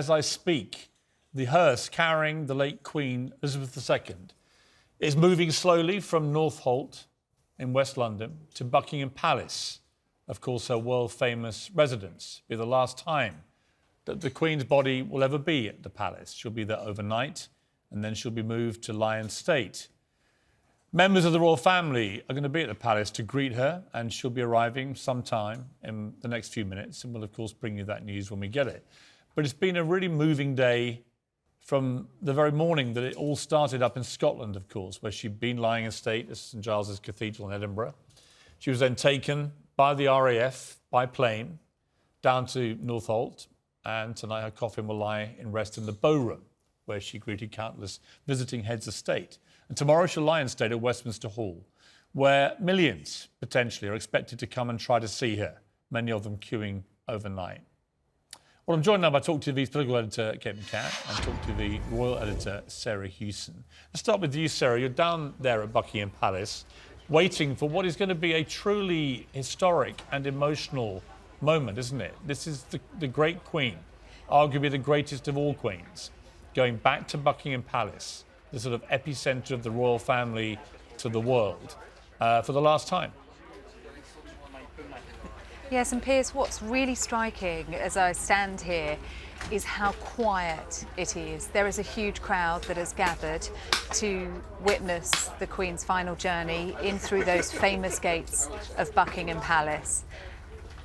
As I speak, the hearse carrying the late Queen Elizabeth II is moving slowly from Northolt in West London to Buckingham Palace, of course, her world-famous residence. It'll be the last time that the Queen's body will ever be at the palace. She'll be there overnight, and then she'll be moved to Lion State. Members of the royal family are going to be at the palace to greet her, and she'll be arriving sometime in the next few minutes, and we'll, of course, bring you that news when we get it. But it's been a really moving day from the very morning that it all started up in Scotland, of course, where she'd been lying in state at St Giles's Cathedral in Edinburgh. She was then taken by the RAF by plane down to Northolt, and tonight her coffin will lie in rest in the Bow Room, where she greeted countless visiting heads of state. And tomorrow she'll lie in state at Westminster Hall, where millions, potentially, are expected to come and try to see her, many of them queuing overnight. Well, I'm joined now by Talk TV's political editor, McCann, and Talk TV royal editor, Sarah Hewson. Let's start with you, Sarah. You're down there at Buckingham Palace, waiting for what is going to be a truly historic and emotional moment, isn't it? This is the great Queen, arguably the greatest of all queens, going back to Buckingham Palace, the sort of epicentre of the royal family to the world, for the last time. Yes, and Piers, what's really striking as I stand here is how quiet it is. There is a huge crowd that has gathered to witness the Queen's final journey in through those famous gates of Buckingham Palace.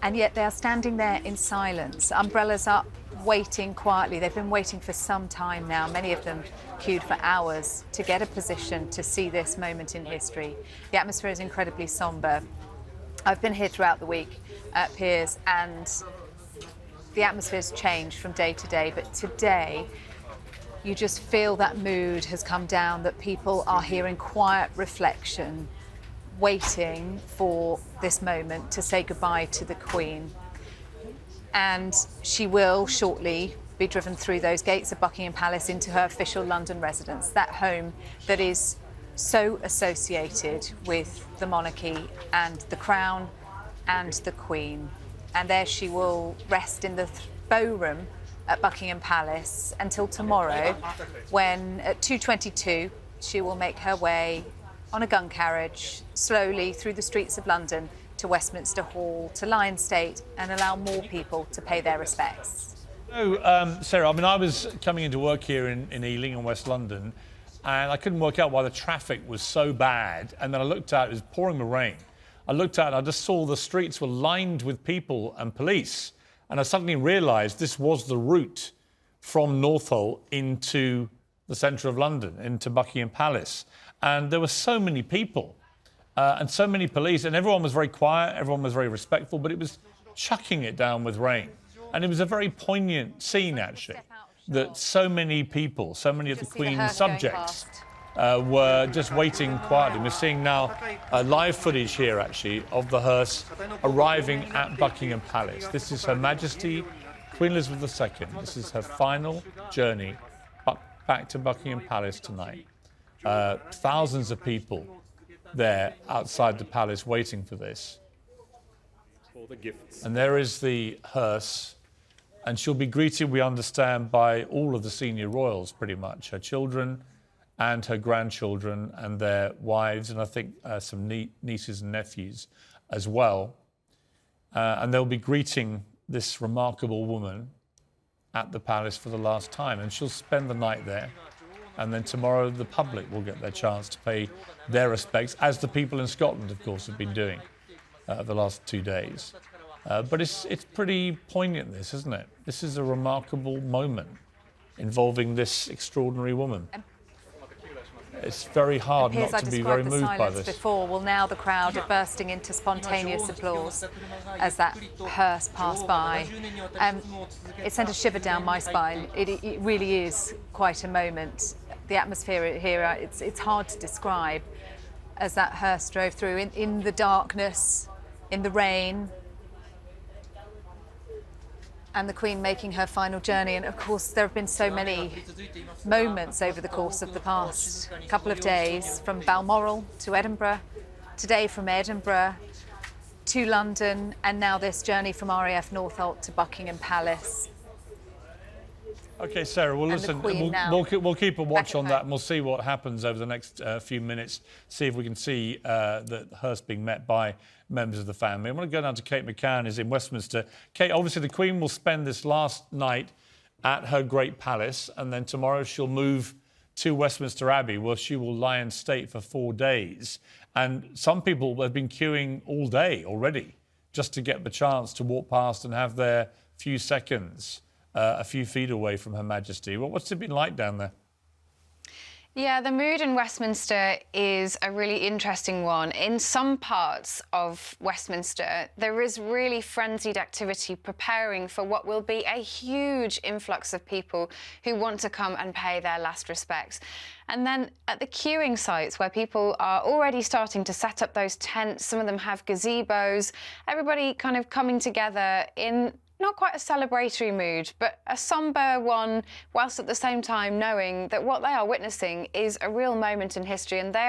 And yet they are standing there in silence, umbrellas up, waiting quietly. They've been waiting for some time now, many of them queued for hours to get a position to see this moment in history. The atmosphere is incredibly sombre. I've been here throughout the week, Piers, and the atmosphere's changed from day to day, but today you just feel that mood has come down, that people are here in quiet reflection, waiting for this moment to say goodbye to the Queen. And she will shortly be driven through those gates of Buckingham Palace into her official London residence, that home that is so associated with the monarchy and the crown and the Queen. And there she will rest in the Bow Room at Buckingham Palace until tomorrow, when at 2:22 she will make her way on a gun carriage slowly through the streets of London to Westminster Hall, to Lion State, and allow more people to pay their respects. So, Sarah, I mean, I was coming into work here in Ealing in West London, and I couldn't work out why the traffic was so bad. And then I looked out, it was pouring with rain. I looked out and I just saw the streets were lined with people and police. And I suddenly realised this was the route from Northolt into the centre of London, into Buckingham Palace. And there were so many people and so many police, and everyone was very quiet, everyone was very respectful, but it was chucking it down with rain. And it was a very poignant scene, actually, that so many people, so many of the Queen's subjects were just waiting quietly. We're seeing now live footage here, actually, of the hearse arriving at Buckingham Palace. This is Her Majesty Queen Elizabeth II. This is her final journey back to Buckingham Palace tonight. Thousands of people there outside the palace waiting for this. And there is the hearse. And she'll be greeted, we understand, by all of the senior royals, pretty much. Her children and her grandchildren and their wives, and I think some nieces and nephews as well. And they'll be greeting this remarkable woman at the palace for the last time. And she'll spend the night there. And then tomorrow the public will get their chance to pay their respects, as the people in Scotland, of course, have been doing the last 2 days. But it's pretty poignant, this, isn't it? This is a remarkable moment involving this extraordinary woman. It's very hard not to be very moved by this. Before, well, now the crowd are bursting into spontaneous applause as that hearse passed by. It sent a shiver down my spine. It really is quite a moment. The atmosphere here, it's hard to describe, as that hearse drove through in the darkness, in the rain, and the Queen making her final journey. And of course, there have been so many moments over the course of the past couple of days, from Balmoral to Edinburgh, today from Edinburgh to London, and now this journey from RAF Northolt to Buckingham Palace. OK, Sarah, well, And the listen, Queen now we'll keep a watch back at on that home. and we'll see what happens over the next few minutes, see if we can see the hearse being met by members of the family. I want to go down to Kate McCann, who's in Westminster. Kate, obviously the Queen will spend this last night at her great palace, and then tomorrow she'll move to Westminster Abbey, where she will lie in state for 4 days. And some people have been queuing all day already just to get the chance to walk past and have their few seconds a few feet away from Her Majesty. Well, what's it been like down there? Yeah, the mood in Westminster is a really interesting one. In some parts of Westminster, there is really frenzied activity preparing for what will be a huge influx of people who want to come and pay their last respects. And then at the queuing sites where people are already starting to set up those tents, some of them have gazebos, everybody kind of coming together in not quite a celebratory mood, but a sombre one, whilst at the same time knowing that what they are witnessing is a real moment in history, and they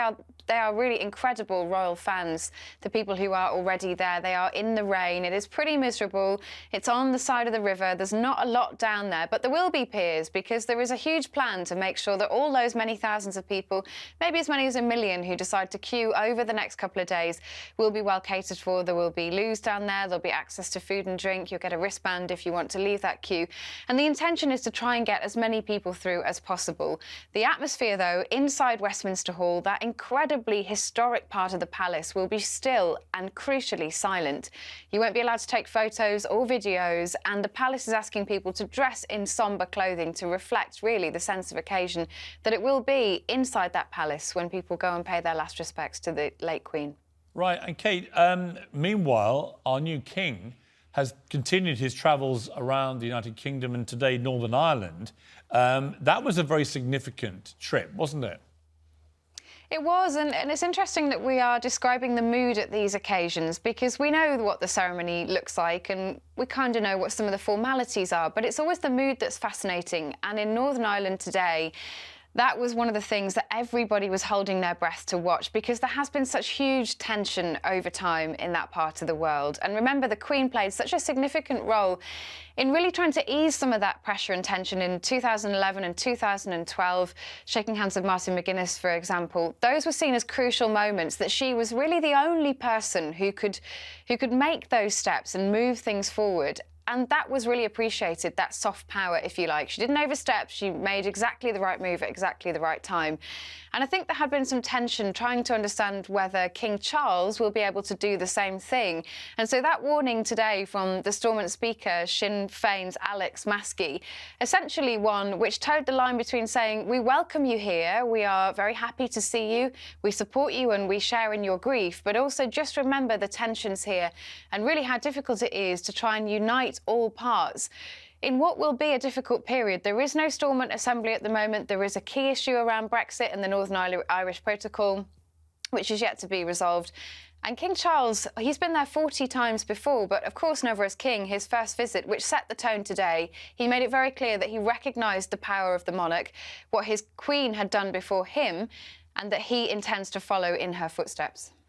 are really incredible royal fans, the people who are already there. They are in the rain. It is pretty miserable. It's on the side of the river. There's not a lot down there, but there will be piers, because there is a huge plan to make sure that all those many thousands of people, maybe as many as 1 million, who decide to queue over the next couple of days, will be well catered for. There will be loos down there. There'll be access to food and drink. You'll get a wristband if you want to leave that queue. And the intention is to try and get as many people through as possible. The atmosphere, though, inside Westminster Hall, that incredibly historic part of the palace, will be still and crucially silent. You won't be allowed to take photos or videos, and the palace is asking people to dress in sombre clothing to reflect really the sense of occasion that it will be inside that palace when people go and pay their last respects to the late Queen. Right, and Kate, meanwhile, our new king has continued his travels around the United Kingdom and today Northern Ireland. That was a very significant trip, wasn't it? It was, and it's interesting that we are describing the mood at these occasions, because we know what the ceremony looks like and we kind of know what some of the formalities are, but it's always the mood that's fascinating. And in Northern Ireland today, that was one of the things that everybody was holding their breath to watch, because there has been such huge tension over time in that part of the world. And remember, the Queen played such a significant role in really trying to ease some of that pressure and tension in 2011 and 2012, shaking hands with Martin McGuinness, for example. Those were seen as crucial moments, that she was really the only person who could make those steps and move things forward. And that was really appreciated, that soft power, if you like. She didn't overstep. She made exactly the right move at exactly the right time. And I think there had been some tension trying to understand whether King Charles will be able to do the same thing. And so that warning today from the Stormont Speaker, Sinn Féin's Alex Maskey, essentially one which towed the line between saying, we welcome you here, we are very happy to see you, we support you and we share in your grief, but also just remember the tensions here and really how difficult it is to try and unite all parts. In what will be a difficult period, there is no Stormont Assembly at the moment. There is a key issue around Brexit and the Northern Irish Protocol, which is yet to be resolved. And King Charles, he's been there 40 times before, but of course never as king. His first visit, which set the tone today, he made it very clear that he recognised the power of the monarch, what his queen had done before him, and that he intends to follow in her footsteps.